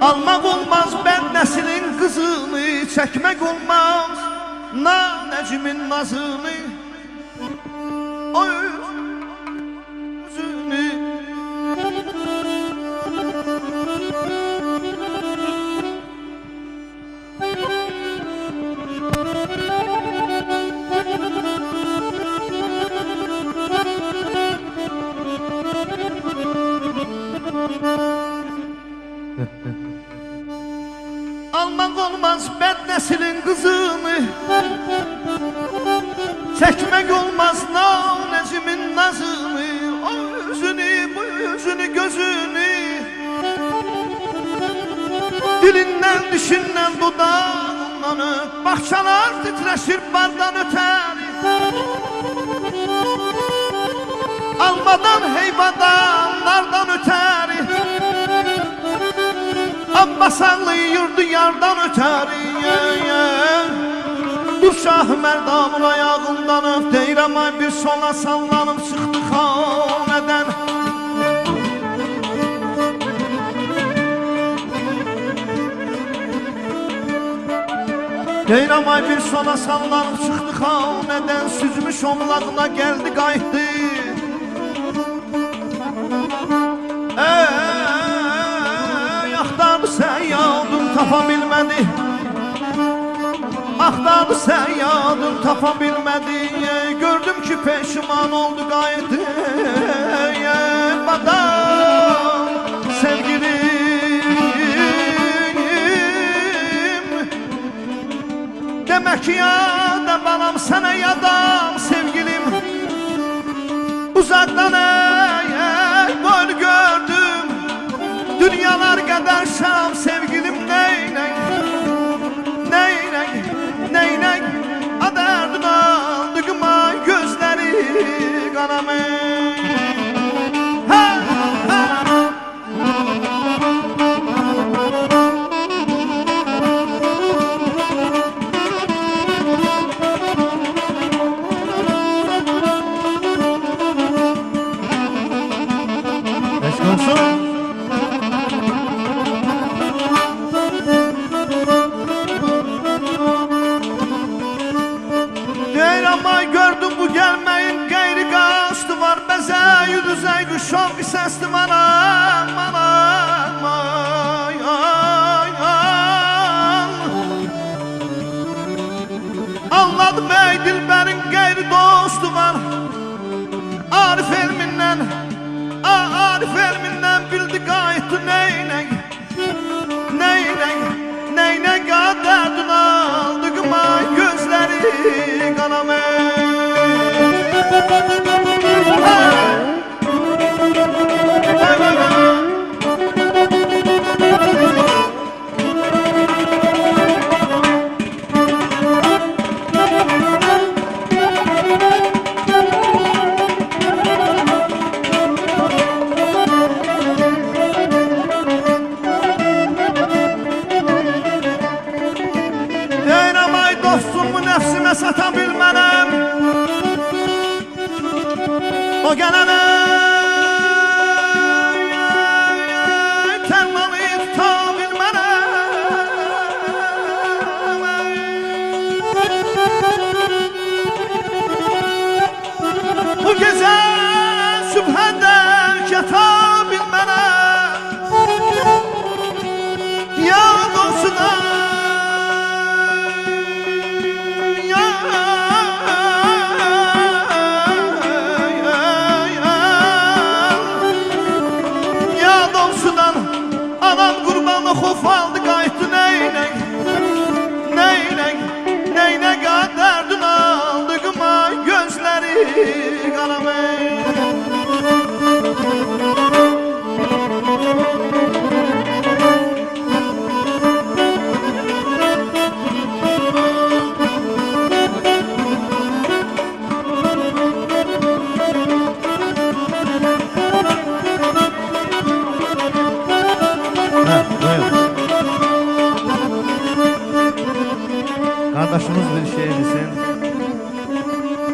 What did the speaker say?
Almaq olmaz bəd nəslin qızını, çəkmək olmaz nanəcimin nazını. O üzünü almaq olmaz bəd nəslin qızını, çəkmək olmaz nanəcimin nazını. O üzünü, bu üzünü, gözünü, dilindən, dişindən, dudağından öp. Baxçalar titreşir bardan ötəri, almadan, heyvadanlardan ötəri, Abbasanlı yurdu yardan ötəri. Dur şah mərdamın ayağından öp. Deyirəm ay bir sola sallanıb çıxdı xanədən. Deyirəm ay bir sola sallanıb çıxdı xanədən. Süzmüş omlağına gəldi qayıtdı. Axtardı səyyadın tapa bilmədi, axtardı səyyadın tapa bilmədi. Gördüm ki peşiman oldu qayıtdı. Badam sevgilim, demək ki yada balam sənə yadam sevgilim. Uzaqdan boynu gördüm, dünyalar kadar şam sevgilim. Neynək, neynək, neynək, adardın aldığıma gözleri kanamı. Gördüm bu gelmeyin gayri kaçtı var. Bezey yüzey kuşak sesli manam manam. Ay ay ay. Anladım ey dilberin gayri dostu var. Arif elminden, Arif elminden bildi gayet neynek, neynek, neynek aderdin aldığıma gözleri kanamı. Deyirəm ay dostumu nəfsimə sata bilmənəm. O gələnə